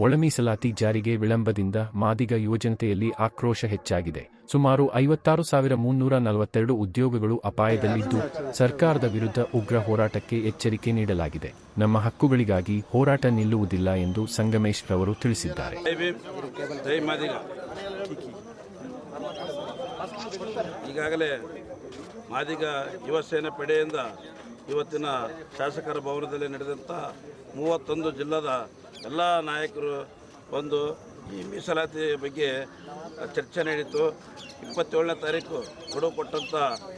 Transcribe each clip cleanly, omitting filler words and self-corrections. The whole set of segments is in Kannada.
ಒಳ ಮೀಸಲಾತಿ ಜಾರಿಗೆ ವಿಳಂಬದಿಂದ ಮಾದಿಗ ಯುವಜನತೆಯಲ್ಲಿ ಆಕ್ರೋಶ ಹೆಚ್ಚಾಗಿದೆ. ಸುಮಾರು 56,342 ಉದ್ಯೋಗಗಳು ಅಪಾಯದಲ್ಲಿದ್ದು, ಸರ್ಕಾರದ ವಿರುದ್ಧ ಉಗ್ರ ಹೋರಾಟಕ್ಕೆ ಎಚ್ಚರಿಕೆ ನೀಡಲಾಗಿದೆ. ನಮ್ಮ ಹಕ್ಕುಗಳಿಗಾಗಿ ಹೋರಾಟ ನಿಲ್ಲುವುದಿಲ್ಲ ಎಂದು ಸಂಗಮೇಶ್ ರವರು ತಿಳಿಸಿದ್ದಾರೆ. ಈಗಾಗಲೇ ಮಾದಿಗ ಯುವ ಸೇನೆ ಪಡೆಯಿಂದ ಇವತ್ತಿನ ಶಾಸಕರ ಭವನದಲ್ಲಿ ನಡೆದಂಥ 31 ಜಿಲ್ಲಾದ ಎಲ್ಲ ನಾಯಕರು ಬಂದು ಈ ಮೀಸಲಾತಿ ಬಗ್ಗೆ ಚರ್ಚೆ ನಡೀತು. 27ನೇ ತಾರೀಕು ಗಡುವು ಕೊಟ್ಟಂಥ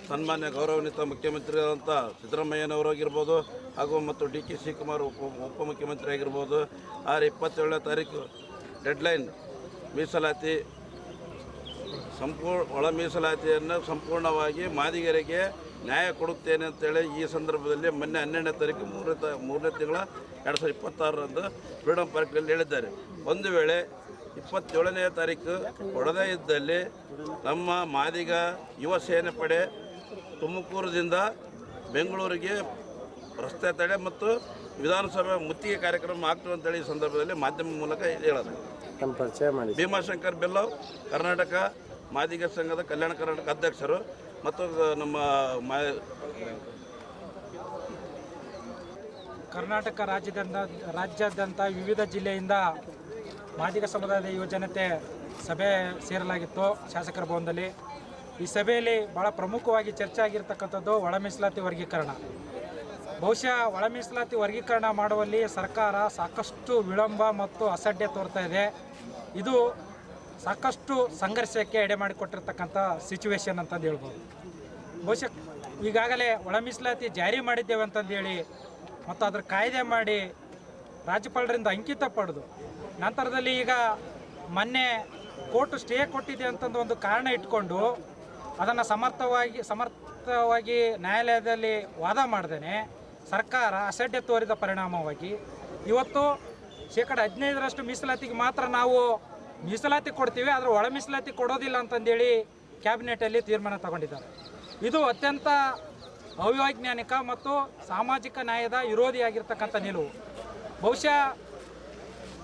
ಸನ್ಮಾನ್ಯ ಗೌರವಾನ್ವಿತ ಮುಖ್ಯಮಂತ್ರಿಯಾದಂಥ ಸಿದ್ದರಾಮಯ್ಯನವರಾಗಿರ್ಬೋದು ಹಾಗೂ ಮತ್ತು ಡಿ ಕೆ ಶಿವಕುಮಾರ್ ಉಪಮುಖ್ಯಮಂತ್ರಿ ಆಗಿರ್ಬೋದು. ಆದರೆ 27ನೇ ತಾರೀಕು ಡೆಡ್ಲೈನ್ ಮೀಸಲಾತಿ ಒಳ ಮೀಸಲಾತಿಯನ್ನು ಸಂಪೂರ್ಣವಾಗಿ ಮಾದಿಗರಿಗೆ ನ್ಯಾಯ ಕೊಡುತ್ತೇನೆ ಅಂತೇಳಿ ಈ ಸಂದರ್ಭದಲ್ಲಿ ಮೊನ್ನೆ 12ನೇ ತಾರೀಕು 3ನೇ ತಿಂಗಳ 2026ರಂದು ಫ್ರೀಡಮ್ ಪಾರ್ಕ್ನಲ್ಲಿ ಹೇಳಿದ್ದಾರೆ. ಒಂದು ವೇಳೆ 27ನೇ ತಾರೀಕು ಕೊಡದೇ ಇದ್ದಲ್ಲಿ ನಮ್ಮ ಮಾದಿಗ ಯುವ ಸೇನೆ ಪಡೆ ತುಮಕೂರಿನಿಂದ ಬೆಂಗಳೂರಿಗೆ ರಸ್ತೆ ತಡೆ ಮತ್ತು ವಿಧಾನಸಭೆ ಮುತ್ತಿಗೆ ಕಾರ್ಯಕ್ರಮ ಆಗ್ತದೆ ಅಂತೇಳಿ ಈ ಸಂದರ್ಭದಲ್ಲಿ ಮಾಧ್ಯಮ ಮೂಲಕ ಹೇಳೋದು. ಭೀಮಾಶಂಕರ್ ಬೆಲ್ಲವ್, ಕರ್ನಾಟಕ ಮಾದಿಗ ಸಂಘದ ಕಲ್ಯಾಣ ಕರ್ನಾಟಕ ಅಧ್ಯಕ್ಷರು ಮತ್ತು ನಮ್ಮ ಕರ್ನಾಟಕ ರಾಜ್ಯಾದ್ಯಂತ ವಿವಿಧ ಜಿಲ್ಲೆಯಿಂದ ಮಾದಿಗ ಸಮುದಾಯದ ಯುವಜನತೆ ಸಭೆ ಸೇರಲಾಗಿತ್ತು ಶಾಸಕರ ಭವನದಲ್ಲಿ. ಈ ಸಭೆಯಲ್ಲಿ ಭಾಳ ಪ್ರಮುಖವಾಗಿ ಚರ್ಚೆ ಆಗಿರ್ತಕ್ಕಂಥದ್ದು ಒಳ ಮೀಸಲಾತಿ ವರ್ಗೀಕರಣ. ಬಹುಶಃ ಒಳ ಮೀಸಲಾತಿ ವರ್ಗೀಕರಣ ಮಾಡುವಲ್ಲಿ ಸರ್ಕಾರ ಸಾಕಷ್ಟು ವಿಳಂಬ ಮತ್ತು ಅಸಡ್ಡೆ ತೋರ್ತಾ ಇದೆ. ಇದು ಸಾಕಷ್ಟು ಸಂಘರ್ಷಕ್ಕೆ ಎಡೆ ಮಾಡಿಕೊಟ್ಟಿರ್ತಕ್ಕಂಥ ಸಿಚುವೇಶನ್ ಅಂತಂದು ಹೇಳ್ಬೋದು. ಬಹುಶಃ ಈಗಾಗಲೇ ಒಳ ಮೀಸಲಾತಿ ಜಾರಿ ಮಾಡಿದ್ದೇವೆ ಅಂತಂದೇಳಿ ಮತ್ತು ಅದ್ರ ಕಾಯ್ದೆ ಮಾಡಿ ರಾಜ್ಯಪಾಲರಿಂದ ಅಂಕಿತ ಪಡೆದು ನಂತರದಲ್ಲಿ ಈಗ ಮೊನ್ನೆ ಕೋರ್ಟ್ ಸ್ಟೇ ಕೊಟ್ಟಿದೆ ಅಂತಂದು ಒಂದು ಕಾರಣ ಇಟ್ಕೊಂಡು ಅದನ್ನು ಸಮರ್ಥವಾಗಿ ನ್ಯಾಯಾಲಯದಲ್ಲಿ ವಾದ ಮಾಡ್ದೇನೆ ಸರ್ಕಾರ ಅಸಡ್ಡೆ ತೋರಿದ ಪರಿಣಾಮವಾಗಿ ಇವತ್ತು 15% ಮೀಸಲಾತಿಗೆ ಮಾತ್ರ ನಾವು ಮೀಸಲಾತಿ ಕೊಡ್ತೀವಿ, ಆದರೆ ಒಳ ಮೀಸಲಾತಿ ಕೊಡೋದಿಲ್ಲ ಅಂತಂದೇಳಿ ಕ್ಯಾಬಿನೆಟಲ್ಲಿ ತೀರ್ಮಾನ ತಗೊಂಡಿದ್ದಾರೆ. ಇದು ಅತ್ಯಂತ ಅವೈಜ್ಞಾನಿಕ ಮತ್ತು ಸಾಮಾಜಿಕ ನ್ಯಾಯದ ವಿರೋಧಿಯಾಗಿರ್ತಕ್ಕಂಥ ನಿಲುವು. ಬಹುಶಃ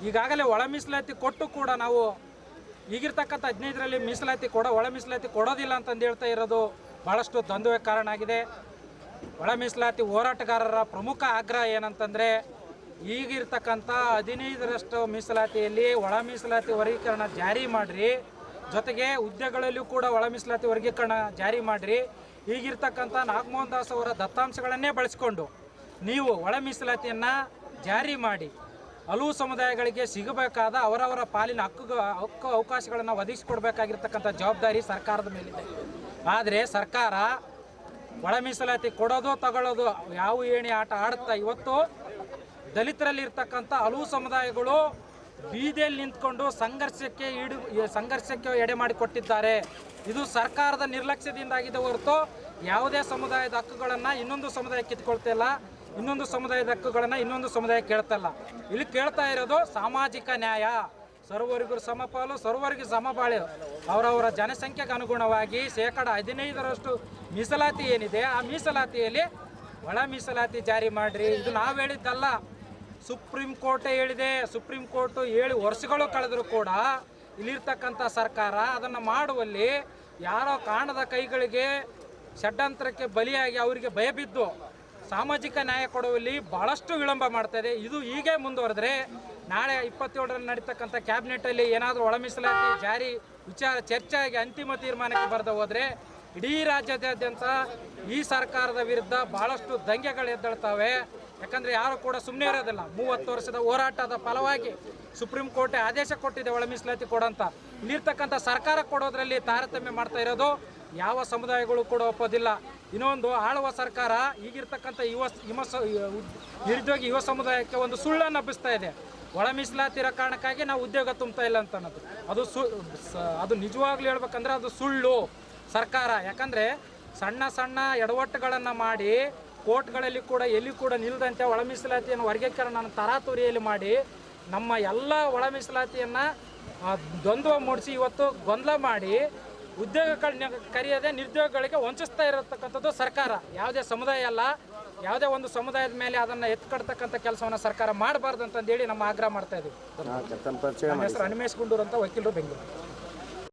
ಈಗಾಗಲೇ ಒಳ ಮೀಸಲಾತಿ ಕೊಟ್ಟು ಕೂಡ ನಾವು ಈಗಿರ್ತಕ್ಕಂಥ 15ರಲ್ಲಿ ಒಳ ಮೀಸಲಾತಿ ಕೊಡೋದಿಲ್ಲ ಅಂತಂದು ಹೇಳ್ತಾ ಇರೋದು ಭಾಳಷ್ಟು ದ್ವಂದ್ವಕ್ಕೆ ಕಾರಣ ಆಗಿದೆ. ಒಳ ಮೀಸಲಾತಿ ಹೋರಾಟಗಾರರ ಪ್ರಮುಖ ಆಗ್ರಹ ಏನಂತಂದರೆ ಈಗಿರ್ತಕ್ಕಂಥ 15% ಮೀಸಲಾತಿಯಲ್ಲಿ ಒಳ ಮೀಸಲಾತಿ ವರ್ಗೀಕರಣ ಜಾರಿ ಮಾಡಿರಿ, ಜೊತೆಗೆ ಹುದ್ದೆಗಳಲ್ಲೂ ಕೂಡ ಒಳ ಮೀಸಲಾತಿ ವರ್ಗೀಕರಣ ಜಾರಿ ಮಾಡಿರಿ. ಈಗಿರ್ತಕ್ಕಂಥ ನಾಗಮೋಹನ್ ದಾಸ್ ಅವರ ದತ್ತಾಂಶಗಳನ್ನೇ ಬಳಸಿಕೊಂಡು ನೀವು ಒಳ ಮೀಸಲಾತಿಯನ್ನು ಜಾರಿ ಮಾಡಿ ಹಲವು ಸಮುದಾಯಗಳಿಗೆ ಸಿಗಬೇಕಾದ ಅವರವರ ಪಾಲಿನ ಹಕ್ಕು ಅವಕಾಶಗಳನ್ನು ಒದಗಿಸಿಕೊಡ್ಬೇಕಾಗಿರ್ತಕ್ಕಂಥ ಜವಾಬ್ದಾರಿ ಸರ್ಕಾರದ ಮೇಲಿದೆ. ಆದರೆ ಸರ್ಕಾರ ಒಳ ಮೀಸಲಾತಿ ಕೊಡೋದು ತಗೊಳ್ಳೋದು ಯಾವ ಏಣಿ ಆಟ ಆಡುತ್ತಾ ಇವತ್ತು ದಲಿತರಲ್ಲಿರ್ತಕ್ಕಂಥ ಹಲವು ಸಮುದಾಯಗಳು ಬೀದಿಯಲ್ಲಿ ನಿಂತ್ಕೊಂಡು ಸಂಘರ್ಷಕ್ಕೆ ಎಡೆ ಮಾಡಿಕೊಟ್ಟಿದ್ದಾರೆ. ಇದು ಸರ್ಕಾರದ ನಿರ್ಲಕ್ಷ್ಯದಿಂದಾಗಿದೆ ಹೊರತು ಯಾವುದೇ ಸಮುದಾಯದ ಹಕ್ಕುಗಳನ್ನು ಇನ್ನೊಂದು ಸಮುದಾಯ ಕಿತ್ಕೊಳ್ತಾ ಇಲ್ಲ, ಇನ್ನೊಂದು ಸಮುದಾಯದ ಹಕ್ಕುಗಳನ್ನು ಇನ್ನೊಂದು ಸಮುದಾಯ ಕೇಳ್ತಾ ಇಲ್ಲ. ಇಲ್ಲಿ ಕೇಳ್ತಾ ಇರೋದು ಸಾಮಾಜಿಕ ನ್ಯಾಯ, ಸರ್ವರಿಗೂ ಸಮಪಾಲು, ಸರ್ವರಿಗೂ ಸಮಬಾಳು. ಅವರವರ ಜನಸಂಖ್ಯೆಗೆ ಅನುಗುಣವಾಗಿ 15% ಮೀಸಲಾತಿ ಏನಿದೆ ಆ ಮೀಸಲಾತಿಯಲ್ಲಿ ಒಳ ಮೀಸಲಾತಿ ಜಾರಿ ಮಾಡಿರಿ. ಇದು ನಾವು ಹೇಳಿದ್ದಲ್ಲ, ಸುಪ್ರೀಂ ಕೋರ್ಟೇ ಹೇಳಿದೆ. ಸುಪ್ರೀಂ ಕೋರ್ಟು 7 ವರ್ಷಗಳು ಕಳೆದರೂ ಕೂಡ ಇಲ್ಲಿರ್ತಕ್ಕಂಥ ಸರ್ಕಾರ ಅದನ್ನು ಮಾಡುವಲ್ಲಿ ಯಾರೋ ಕಾಣದ ಕೈಗಳಿಗೆ ಷಡ್ಯಂತ್ರಕ್ಕೆ ಬಲಿಯಾಗಿ ಅವರಿಗೆ ಭಯಬಿದ್ದು ಸಾಮಾಜಿಕ ನ್ಯಾಯ ಕೊಡುವಲ್ಲಿ ಭಾಳಷ್ಟು ವಿಳಂಬ ಮಾಡ್ತಾಯಿದೆ. ಇದು ಹೀಗೆ ಮುಂದುವರೆದ್ರೆ ನಾಳೆ 27ರಲ್ಲಿ ನಡೀತಕ್ಕಂಥ ಕ್ಯಾಬಿನೆಟಲ್ಲಿ ಏನಾದರೂ ಒಳ ಮೀಸಲಾತಿ ಜಾರಿ ವಿಚಾರ ಚರ್ಚೆಯಾಗಿ ಅಂತಿಮ ತೀರ್ಮಾನಕ್ಕೆ ಬರೆದು ಹೋದರೆ ಇಡೀ ರಾಜ್ಯಾದ್ಯಂತ ಈ ಸರ್ಕಾರದ ವಿರುದ್ಧ ಭಾಳಷ್ಟು ದಂಗೆಗಳು ಎದ್ದೇಳ್ತವೆ. ಯಾಕಂದರೆ ಯಾರು ಕೂಡ ಸುಮ್ಮನೆ ಇರೋದಿಲ್ಲ. 30 ವರ್ಷದ ಹೋರಾಟದ ಫಲವಾಗಿ ಸುಪ್ರೀಂ ಕೋರ್ಟ್ ಆದೇಶ ಕೊಟ್ಟಿದೆ ಒಳ ಮೀಸಲಾತಿ ಕೊಡೋಂಥ. ಇಲ್ಲಿರ್ತಕ್ಕಂಥ ಸರ್ಕಾರ ಕೊಡೋದ್ರಲ್ಲಿ ತಾರತಮ್ಯ ಮಾಡ್ತಾ ಇರೋದು ಯಾವ ಸಮುದಾಯಗಳು ಕೂಡ ಒಪ್ಪೋದಿಲ್ಲ. ಇನ್ನೊಂದು ಆಳುವ ಸರ್ಕಾರ ಈಗಿರ್ತಕ್ಕಂಥ ನಿರುದ್ಯೋಗಿ ಯುವ ಸಮುದಾಯಕ್ಕೆ ಒಂದು ಸುಳ್ಳನ್ನು ಹಬ್ಬಿಸ್ತಾ ಇದೆ. ಒಳ ಮೀಸಲಾತಿ ಇರೋ ಕಾರಣಕ್ಕಾಗಿ ನಾವು ಉದ್ಯೋಗ ತುಂಬ್ತಾ ಇಲ್ಲ ಅಂತ ಅನ್ನೋದು ಅದು ನಿಜವಾಗ್ಲೂ ಹೇಳ್ಬೇಕಂದ್ರೆ ಅದು ಸುಳ್ಳು ಸರ್ಕಾರ. ಯಾಕಂದರೆ ಸಣ್ಣ ಎಡವಟ್ಟುಗಳನ್ನು ಮಾಡಿ ಕೋರ್ಟ್ಗಳಲ್ಲಿ ಕೂಡ ಎಲ್ಲಿ ಕೂಡ ನಿಲ್ಲದಂತೆ ಒಳ ಮೀಸಲಾತಿಯನ್ನು ವರ್ಗೀಕರಣ ತರಾತುರಿಯಲ್ಲಿ ಮಾಡಿ ನಮ್ಮ ಎಲ್ಲ ಒಳ ಮೀಸಲಾತಿಯನ್ನು ದ್ವಂದ್ವ ಮೂಡಿಸಿ ಇವತ್ತು ಗೊಂದಲ ಮಾಡಿ ಉದ್ಯೋಗಗಳನ್ನ ಕರೆಯದೆ ನಿರುದ್ಯೋಗಿಗಳಿಗೆ ವಂಚಿಸ್ತಾ ಇರತಕ್ಕಂಥದ್ದು ಸರ್ಕಾರ. ಯಾವುದೇ ಸಮುದಾಯ ಅಲ್ಲ, ಯಾವುದೇ ಒಂದು ಸಮುದಾಯದ ಮೇಲೆ ಅದನ್ನು ಎತ್ಕಡ್ತಕ್ಕಂಥ ಕೆಲಸವನ್ನು ಸರ್ಕಾರ ಮಾಡಬಾರ್ದು ಅಂತಂದೇಳಿ ನಮ್ಮ ಆಗ್ರಹ ಮಾಡ್ತಾ ಇದ್ದೀವಿ. ನನ್ನ ಹೆಸರು ಹನುಮೇಶ್ ಗುಂಡೂರು ಅಂತ, ವಕೀಲರು, ಬೆಂಗಳೂರು.